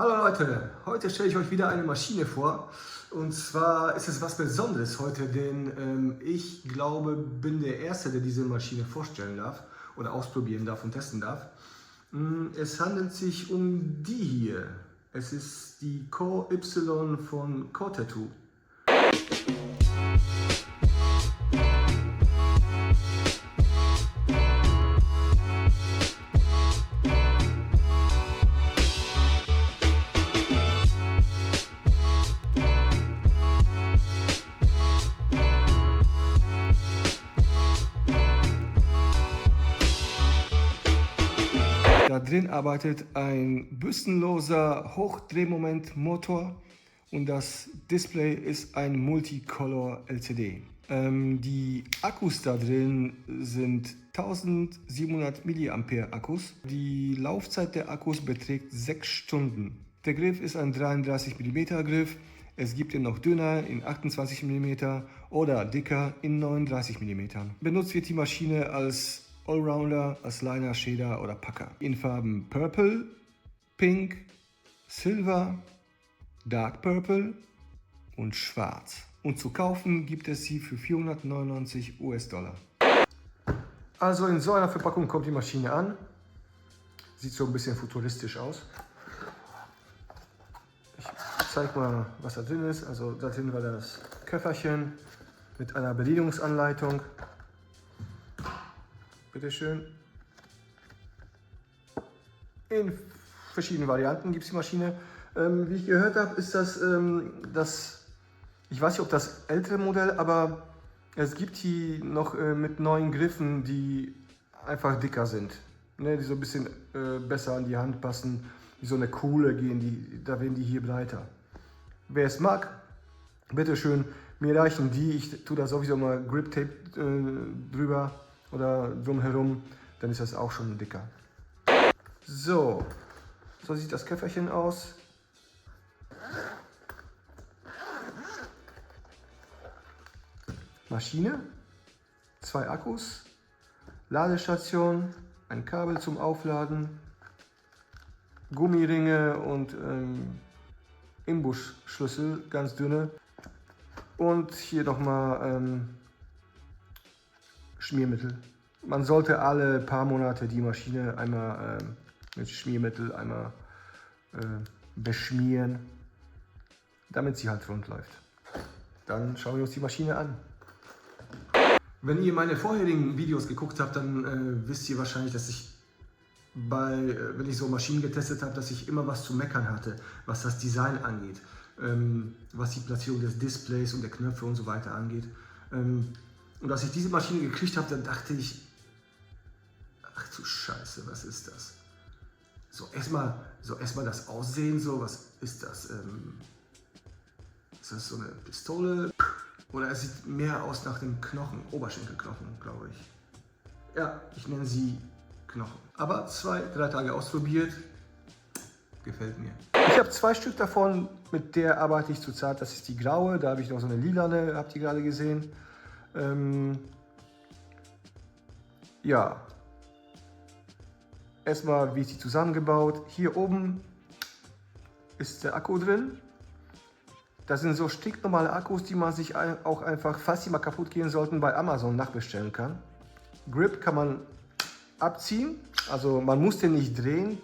Hallo Leute, heute stelle ich euch wieder eine Maschine vor. Und zwar ist es was Besonderes heute, denn ich glaube, bin der Erste, der diese Maschine vorstellen darf oder ausprobieren darf und testen darf. Es handelt sich um die hier. Es ist die Core Y von Core Tattoo. Da drin arbeitet ein bürstenloser Hochdrehmomentmotor und das Display ist ein Multicolor LCD. Die Akkus da drin sind 1700 mAh Akkus. Die Laufzeit der Akkus beträgt 6 Stunden. Der Griff ist ein 33 mm Griff. Es gibt ihn noch dünner in 28 mm oder dicker in 39 mm. Benutzt wird die Maschine als Allrounder, als Liner, Shader oder Packer. In Farben Purple, Pink, Silver, Dark Purple und Schwarz. Und zu kaufen gibt es sie für 499 US-Dollar. Also in so einer Verpackung kommt die Maschine an. Sieht so ein bisschen futuristisch aus. Ich zeige mal, was da drin ist. Also da drin war das Köfferchen mit einer Bedienungsanleitung. Bitteschön. In verschiedenen Varianten gibt es die Maschine. Wie ich gehört habe, ist das, ich weiß nicht, ob das ältere Modell, aber es gibt die noch mit neuen Griffen, die einfach dicker sind. Ne, die so ein bisschen besser an die Hand passen, wie so eine Kuhle gehen, da werden die hier breiter. Wer es mag, bitteschön, mir reichen die. Ich tue da sowieso mal Grip Tape drüber oder drumherum, dann ist das auch schon dicker. So sieht das Köfferchen aus. Maschine, 2 Akkus, Ladestation, ein Kabel zum Aufladen, Gummiringe und Imbusschlüssel, ganz dünne. Und hier nochmal Schmiermittel. Man sollte alle paar Monate die Maschine einmal mit Schmiermittel beschmieren, damit sie halt rund läuft. Dann schauen wir uns die Maschine an. Wenn ihr meine vorherigen Videos geguckt habt, dann wisst ihr wahrscheinlich, dass ich wenn ich so Maschinen getestet habe, dass ich immer was zu meckern hatte, was das Design angeht, was die Platzierung des Displays und der Knöpfe und so weiter angeht. Und als ich diese Maschine gekriegt habe, dann dachte ich, ach du Scheiße, was ist das? So erstmal das Aussehen, so was ist das? Ist das so eine Pistole? Oder es sieht mehr aus nach dem Knochen, Oberschenkelknochen, glaube ich. Ja, ich nenne sie Knochen. Aber 2-3 Tage ausprobiert, gefällt mir. Ich habe 2 Stück davon, mit der arbeite ich zurzeit. Das ist die graue, da habe ich noch so eine lilane, habt ihr gerade gesehen. Ja, erstmal, wie ist die zusammengebaut? Hier oben ist der Akku drin. Das sind so stinknormale Akkus, die man sich auch einfach, falls die mal kaputt gehen sollten, bei Amazon nachbestellen kann. Grip kann man abziehen, also man muss den nicht drehen,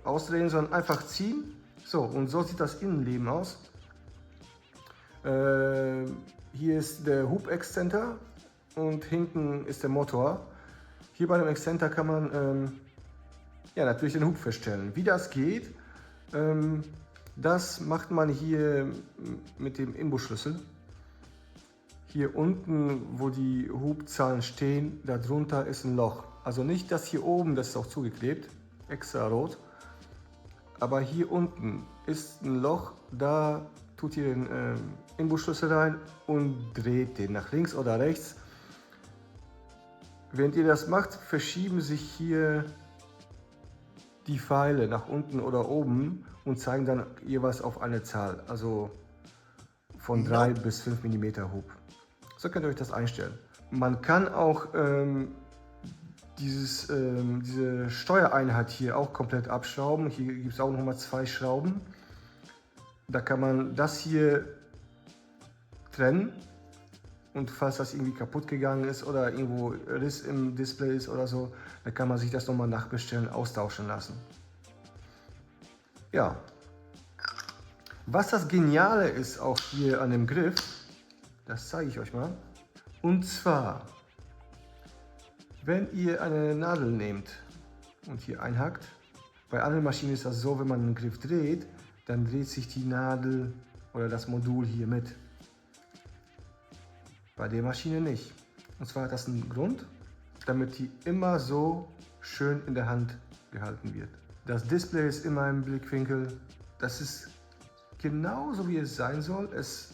ausdrehen, sondern einfach ziehen. So, und so sieht das Innenleben aus. Hier ist der Hub-Extender und hinten ist der Motor. Hier bei dem Extender kann man ja, natürlich den Hub feststellen. Wie das geht, das macht man hier mit dem Imbusschlüssel. Hier unten, wo die Hubzahlen stehen, darunter ist ein Loch. Also nicht das hier oben, das ist auch zugeklebt, extra rot. Aber hier unten ist ein Loch, da tut ihr den Imbusschlüssel rein und dreht den nach links oder rechts. Während ihr das macht, verschieben sich hier die Pfeile nach unten oder oben und zeigen dann jeweils auf eine Zahl, also von 3 bis 5 mm Hub. So könnt ihr euch das einstellen. Man kann auch diese Steuereinheit hier auch komplett abschrauben. Hier gibt es auch nochmal 2 Schrauben. Da kann man das hier trennen. Und falls das irgendwie kaputt gegangen ist oder irgendwo Riss im Display ist oder so, dann kann man sich das nochmal nachbestellen, austauschen lassen. Ja. Was das Geniale ist auch hier an dem Griff, das zeige ich euch mal. Und zwar, wenn ihr eine Nadel nehmt und hier einhackt, bei anderen Maschinen ist das so, wenn man den Griff dreht, dann dreht sich die Nadel oder das Modul hier mit. Bei der Maschine nicht. Und zwar hat das einen Grund, damit die immer so schön in der Hand gehalten wird. Das Display ist immer im Blickwinkel. Das ist genauso wie es sein soll. Es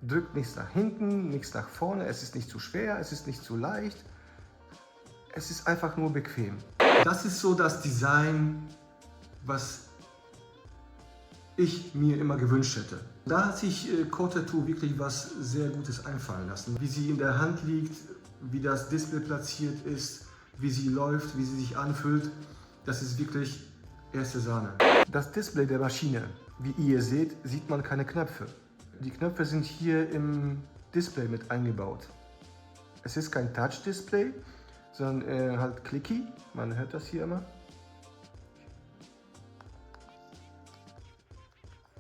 drückt nichts nach hinten, nichts nach vorne. Es ist nicht zu schwer, es ist nicht zu leicht. Es ist einfach nur bequem. Das ist so das Design, was ich mir immer gewünscht hätte. Da hat sich Core Tattoo wirklich was sehr Gutes einfallen lassen. Wie sie in der Hand liegt, wie das Display platziert ist, wie sie läuft, wie sie sich anfühlt, das ist wirklich erste Sahne. Das Display der Maschine, wie ihr seht, sieht man keine Knöpfe. Die Knöpfe sind hier im Display mit eingebaut. Es ist kein Touch-Display, sondern halt clicky. Man hört das hier immer.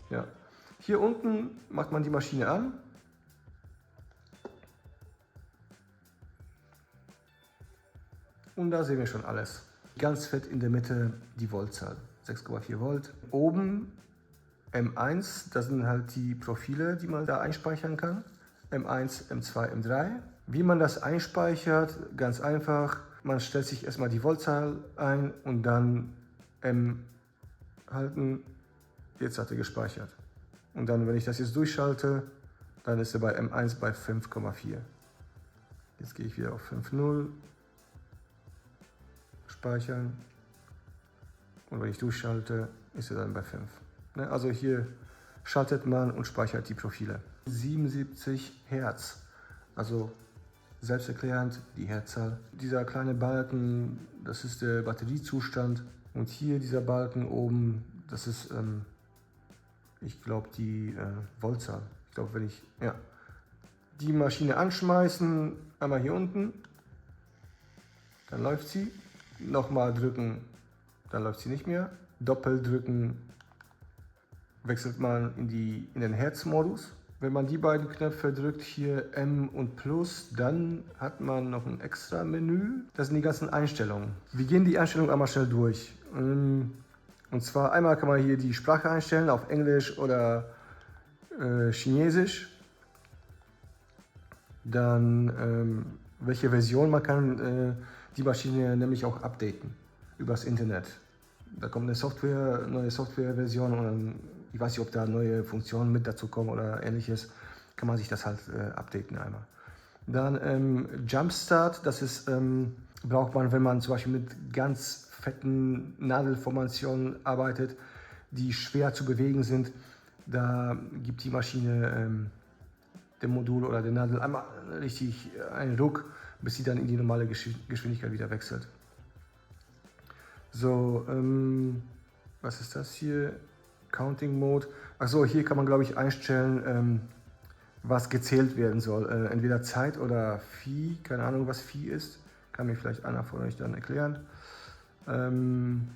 Ja. Hier unten macht man die Maschine an. Und da sehen wir schon alles. Ganz fett in der Mitte die Voltzahl, 6,4 Volt. Oben M1, das sind halt die Profile, die man da einspeichern kann. M1, M2, M3. Wie man das einspeichert, ganz einfach. Man stellt sich erstmal die Voltzahl ein und dann M halten. Jetzt hat er gespeichert. Und dann, wenn ich das jetzt durchschalte, dann ist er bei M1 bei 5,4. Jetzt gehe ich wieder auf 5,0. Speichern. Und wenn ich durchschalte, ist er dann bei 5. Also hier schaltet man und speichert die Profile. 77 Hertz. Also selbsterklärend die Herzzahl. Dieser kleine Balken, das ist der Batteriezustand. Und hier dieser Balken oben, das ist, ich glaube, die Voltzahl. Ich glaube, wenn ich die Maschine anschmeißen, einmal hier unten, dann läuft sie. Nochmal drücken, dann läuft sie nicht mehr. Doppelt drücken, wechselt man in den Herzmodus. Wenn man die beiden Knöpfe drückt, hier M und Plus, dann hat man noch ein extra Menü. Das sind die ganzen Einstellungen. Wir gehen die Einstellungen einmal schnell durch. Und zwar einmal kann man hier die Sprache einstellen auf Englisch oder Chinesisch. Dann welche Version man kann die Maschine nämlich auch updaten übers Internet. Da kommt eine neue Softwareversion und dann, ich weiß nicht, ob da neue Funktionen mit dazu kommen oder ähnliches, kann man sich das halt updaten einmal. Dann Jumpstart, das ist, braucht man, wenn man zum Beispiel mit ganz fetten Nadelformationen arbeitet, die schwer zu bewegen sind. Da gibt die Maschine dem Modul oder der Nadel einmal richtig einen Ruck, bis sie dann in die normale Geschwindigkeit wieder wechselt. So, was ist das hier? Counting Mode. Achso, hier kann man, glaube ich, einstellen, was gezählt werden soll. Entweder Zeit oder Vieh. Keine Ahnung, was Vieh ist. Kann mir vielleicht einer von euch dann erklären. Dann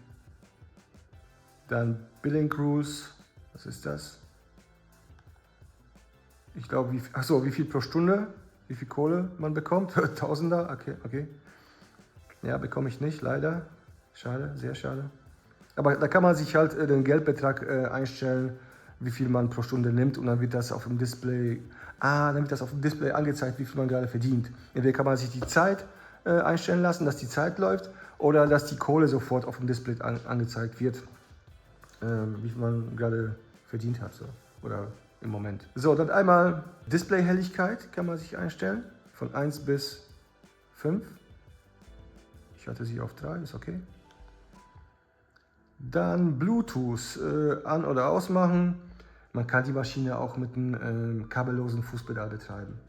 Billing Rules. Was ist das? Ich glaube, wie viel pro Stunde, wie viel Kohle man bekommt. Tausender, okay. Ja, bekomme ich nicht, leider. Schade, sehr schade. Aber da kann man sich halt den Geldbetrag einstellen, wie viel man pro Stunde nimmt und dann wird das auf dem Display, angezeigt, wie viel man gerade verdient. Entweder kann man sich die Zeit einstellen lassen, dass die Zeit läuft, oder dass die Kohle sofort auf dem Display angezeigt wird, wie viel man gerade verdient hat, so. Oder im Moment. So, dann einmal Displayhelligkeit kann man sich einstellen, von 1 bis 5. Ich hatte sie auf 3, ist okay. Dann Bluetooth an- oder ausmachen. Man kann die Maschine auch mit einem kabellosen Fußpedal betreiben.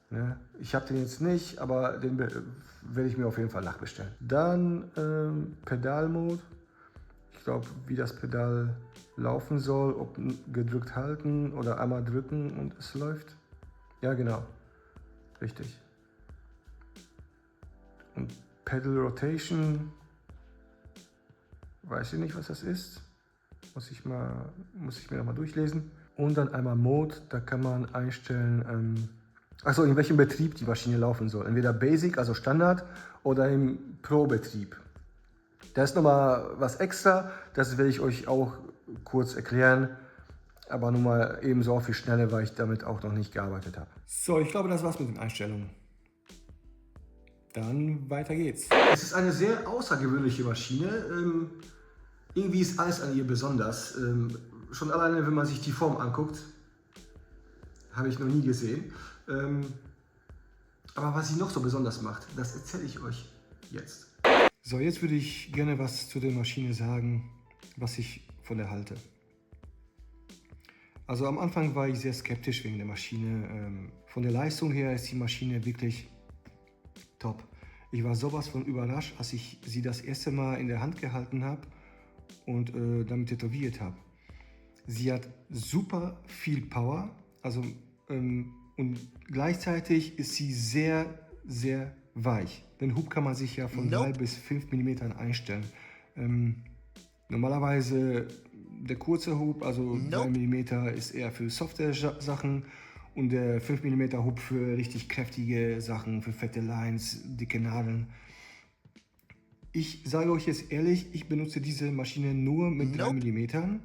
Ne? Ich habe den jetzt nicht, aber den werde ich mir auf jeden Fall nachbestellen. Dann Pedalmode. Ich glaube, wie das Pedal laufen soll, ob gedrückt halten oder einmal drücken und es läuft. Ja, genau. Richtig. Und Pedal Rotation, weiß ich nicht, was das ist. Muss ich mir nochmal durchlesen. Und dann einmal Mode, da kann man einstellen, achso, in welchem Betrieb die Maschine laufen soll. Entweder Basic, also Standard, oder im Pro-Betrieb. Da ist nochmal was extra, das werde ich euch auch kurz erklären. Aber nur mal ebenso auf die Schnelle, weil ich damit auch noch nicht gearbeitet habe. So, ich glaube, das war's mit den Einstellungen. Dann weiter geht's. Es ist eine sehr außergewöhnliche Maschine. Irgendwie ist alles an ihr besonders. Schon alleine, wenn man sich die Form anguckt, habe ich noch nie gesehen. Aber was sie noch so besonders macht, das erzähle ich euch jetzt. So, jetzt würde ich gerne was zu der Maschine sagen, was ich von der halte. Also am Anfang war ich sehr skeptisch wegen der Maschine. Von der Leistung her ist die Maschine wirklich top. Ich war sowas von überrascht, als ich sie das erste Mal in der Hand gehalten habe und damit tätowiert habe. Sie hat super viel Power, also und gleichzeitig ist sie sehr, sehr weich. Den Hub kann man sich ja von 3 bis 5 mm einstellen. Normalerweise der kurze Hub, also 3 mm, ist eher für softe Sachen und der 5 mm Hub für richtig kräftige Sachen, für fette Lines, dicke Nadeln. Ich sage euch jetzt ehrlich, ich benutze diese Maschine nur mit 3 mm,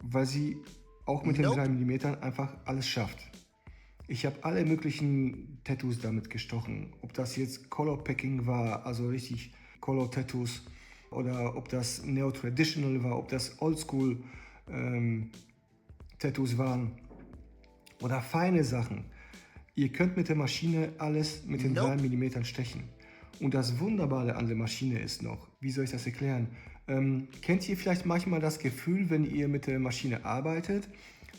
weil sie auch mit den 3 mm einfach alles schafft. Ich habe alle möglichen Tattoos damit gestochen. Ob das jetzt Color Packing war, also richtig Color Tattoos, oder ob das Neo-Traditional war, ob das Oldschool Tattoos waren oder feine Sachen. Ihr könnt mit der Maschine alles mit den 3 mm stechen. Und das Wunderbare an der Maschine ist noch, wie soll ich das erklären? Kennt ihr vielleicht manchmal das Gefühl, wenn ihr mit der Maschine arbeitet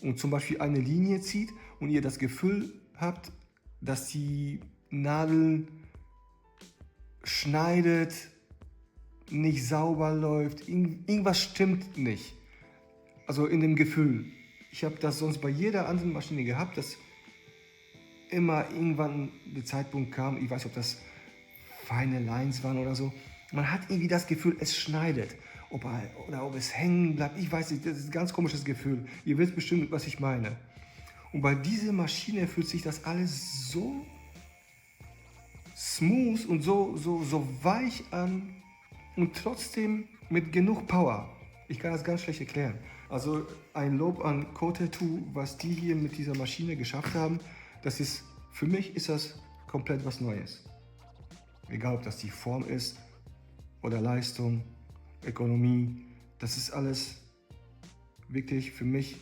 und zum Beispiel eine Linie zieht und ihr das Gefühl habt, dass die Nadel schneidet, nicht sauber läuft, irgendwas stimmt nicht. Also in dem Gefühl. Ich habe das sonst bei jeder anderen Maschine gehabt, dass immer irgendwann der Zeitpunkt kam, ich weiß nicht, ob das feine Lines waren oder so, man hat irgendwie das Gefühl, es schneidet. Oder ob es hängen bleibt, ich weiß nicht, das ist ein ganz komisches Gefühl. Ihr wisst bestimmt, was ich meine. Und bei dieser Maschine fühlt sich das alles so smooth und so weich an und trotzdem mit genug Power. Ich kann das ganz schlecht erklären. Also ein Lob an Co-Tattoo, was die hier mit dieser Maschine geschafft haben, das ist, für mich ist das komplett was Neues. Egal, ob das die Form ist oder Leistung, Ökonomie, das ist alles wirklich für mich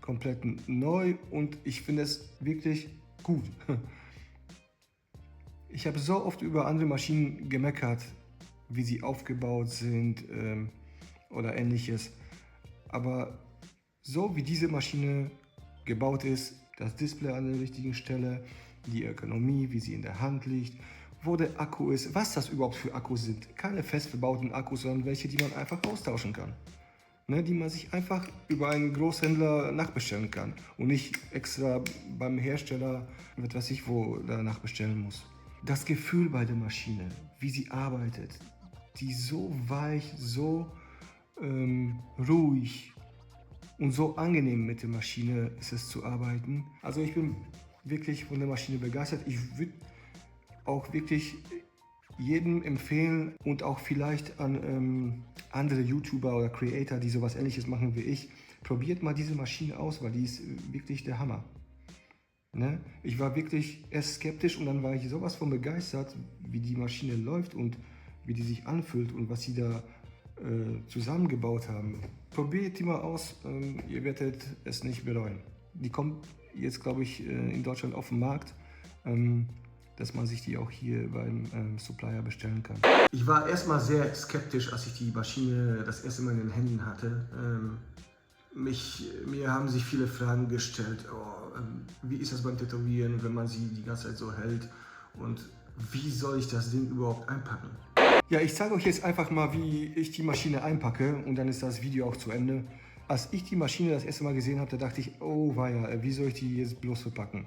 komplett neu und ich finde es wirklich gut. Ich habe so oft über andere Maschinen gemeckert, wie sie aufgebaut sind oder ähnliches. Aber so wie diese Maschine gebaut ist, das Display an der richtigen Stelle, die Ergonomie, wie sie in der Hand liegt, wo der Akku ist, was das überhaupt für Akkus sind. Keine fest verbauten Akkus, sondern welche, die man einfach austauschen kann. Ne, die man sich einfach über einen Großhändler nachbestellen kann und nicht extra beim Hersteller, was ich wo, danach bestellen muss. Das Gefühl bei der Maschine, wie sie arbeitet, die so weich, so ruhig und so angenehm mit der Maschine ist es zu arbeiten. Also ich bin wirklich von der Maschine begeistert. Ich würde auch wirklich jedem empfehlen und auch vielleicht an andere YouTuber oder Creator, die sowas Ähnliches machen wie ich, probiert mal diese Maschine aus, weil die ist wirklich der Hammer. Ne? Ich war wirklich erst skeptisch und dann war ich sowas von begeistert, wie die Maschine läuft und wie die sich anfühlt und was sie da zusammengebaut haben. Probiert die mal aus, ihr werdet es nicht bereuen. Die kommt jetzt, glaube ich, in Deutschland auf den Markt, dass man sich die auch hier beim Supplier bestellen kann. Ich war erstmal sehr skeptisch, als ich die Maschine das erste Mal in den Händen hatte. Mir haben sich viele Fragen gestellt, wie ist das beim Tätowieren, wenn man sie die ganze Zeit so hält und wie soll ich das Ding überhaupt einpacken? Ja, ich zeige euch jetzt einfach mal, wie ich die Maschine einpacke und dann ist das Video auch zu Ende. Als ich die Maschine das erste Mal gesehen habe, da dachte ich, oh weia, wie soll ich die jetzt bloß verpacken?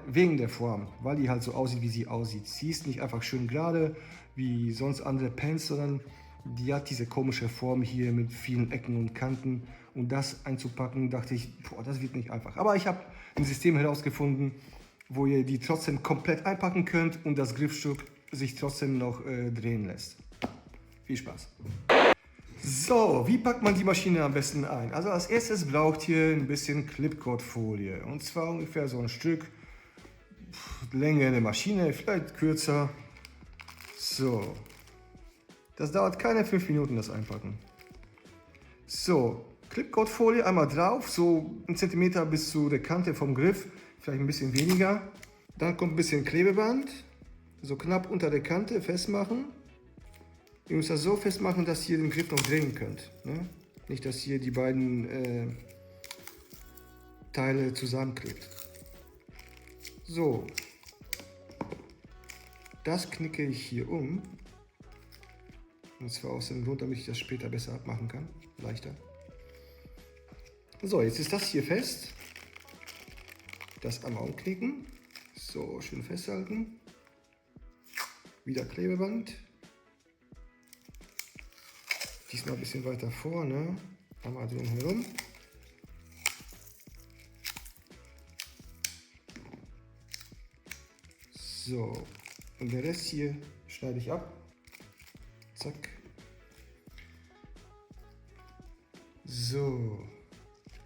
Wegen der Form, weil die halt so aussieht, wie sie aussieht. Sie ist nicht einfach schön gerade, wie sonst andere Pens, sondern die hat diese komische Form hier mit vielen Ecken und Kanten. Und das einzupacken, dachte ich, boah, das wird nicht einfach. Aber ich habe ein System herausgefunden, wo ihr die trotzdem komplett einpacken könnt und das Griffstück sich trotzdem noch drehen lässt. Viel Spaß! So, wie packt man die Maschine am besten ein? Also als erstes braucht ihr ein bisschen Clipcord-Folie. Und zwar ungefähr so ein Stück Länge der Maschine, vielleicht kürzer. So, das dauert keine 5 Minuten, das Einpacken. So, Clipcord-Folie einmal drauf, so 1 cm bis zu der Kante vom Griff, vielleicht ein bisschen weniger. Dann kommt ein bisschen Klebeband, so knapp unter der Kante festmachen. Ihr müsst das so festmachen, dass ihr den Griff noch drehen könnt. Ne? Nicht, dass ihr die beiden Teile zusammenklebt. So, das knicke ich hier um. Und zwar aus dem Grund, damit ich das später besser abmachen kann. Leichter. So, jetzt ist das hier fest. Das einmal umknicken. So, schön festhalten. Wieder Klebeband. Diesmal ein bisschen weiter vorne. Einmal drum herum. So, und der Rest hier schneide ich ab. Zack. So,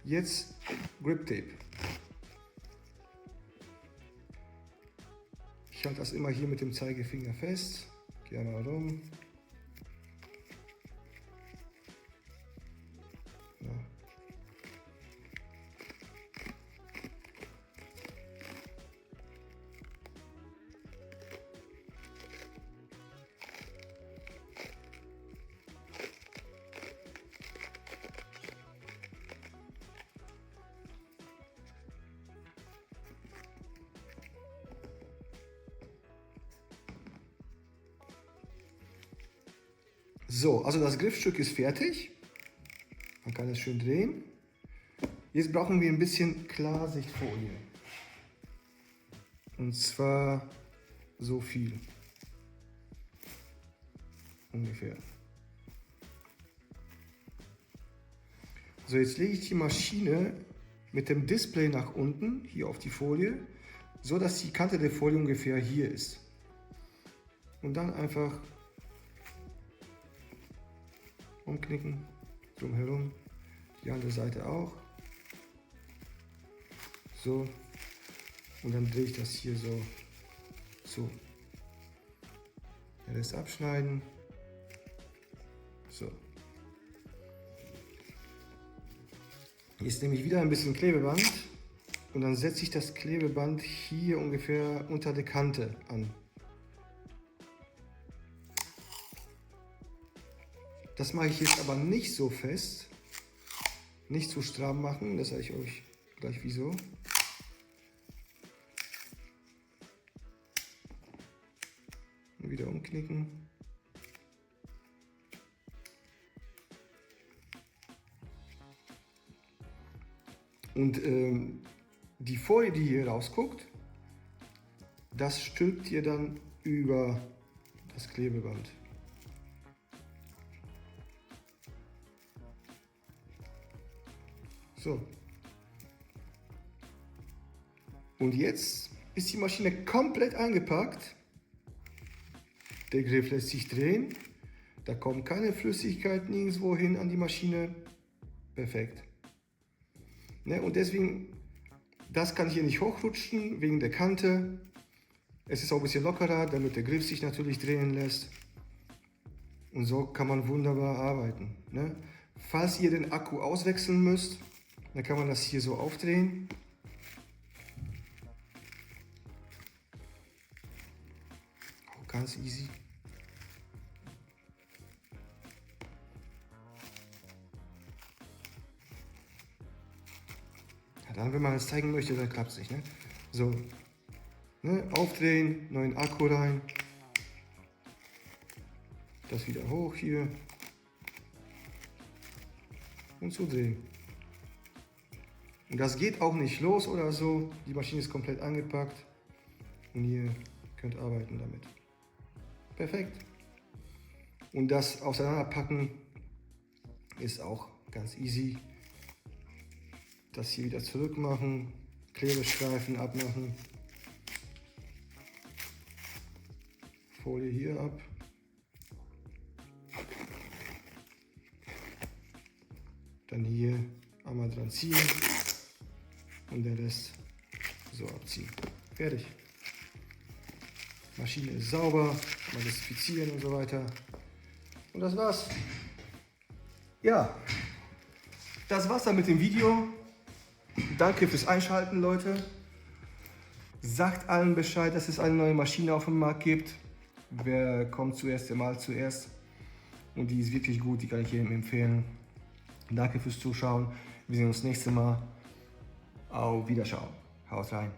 jetzt Grip Tape. Ich halte das immer hier mit dem Zeigefinger fest. Gehe mal rum. Ja. So, also das Griffstück ist fertig. Man kann es schön drehen. Jetzt brauchen wir ein bisschen Klarsichtfolie. Und zwar so viel. Ungefähr. So, jetzt lege ich die Maschine mit dem Display nach unten, hier auf die Folie, so dass die Kante der Folie ungefähr hier ist. Und dann einfach umknicken, drumherum, die andere Seite auch. So, und dann drehe ich das hier so zu. Den Rest abschneiden. So. Jetzt nehme ich wieder ein bisschen Klebeband und dann setze ich das Klebeband hier ungefähr unter der Kante an. Das mache ich jetzt aber nicht so fest, nicht zu stramm machen, das sage ich euch gleich wieso. Und wieder umknicken. Und die Folie, die hier rausguckt, das stülpt ihr dann über das Klebeband. So. Und jetzt ist die Maschine komplett eingepackt. Der Griff lässt sich drehen. Da kommt keine Flüssigkeit nirgendwo hin an die Maschine. Perfekt. Ne, und deswegen, das kann hier nicht hochrutschen wegen der Kante. Es ist auch ein bisschen lockerer, damit der Griff sich natürlich drehen lässt. Und so kann man wunderbar arbeiten. Ne? Falls ihr den Akku auswechseln müsst, dann kann man das hier so aufdrehen. Auch ganz easy. Dann, wenn man es zeigen möchte, dann klappt es nicht. Ne? So, ne? Aufdrehen, neuen Akku rein. Das wieder hoch hier. Und zudrehen. Und das geht auch nicht los oder so. Die Maschine ist komplett angepackt. Und ihr könnt arbeiten damit. Perfekt. Und das Auseinanderpacken ist auch ganz easy. Das hier wieder zurück machen. Klebestreifen abmachen. Folie hier ab. Dann hier einmal dran ziehen und den Rest so abziehen. Fertig. Maschine ist sauber, mal desinfizieren und so weiter. Und das war's. Ja, das war's dann mit dem Video. Danke fürs Einschalten, Leute. Sagt allen Bescheid, dass es eine neue Maschine auf dem Markt gibt. Wer kommt zuerst, der malt zuerst. Und die ist wirklich gut, die kann ich jedem empfehlen. Danke fürs Zuschauen. Wir sehen uns nächstes Mal. Auf Wiederschauen. Haut rein.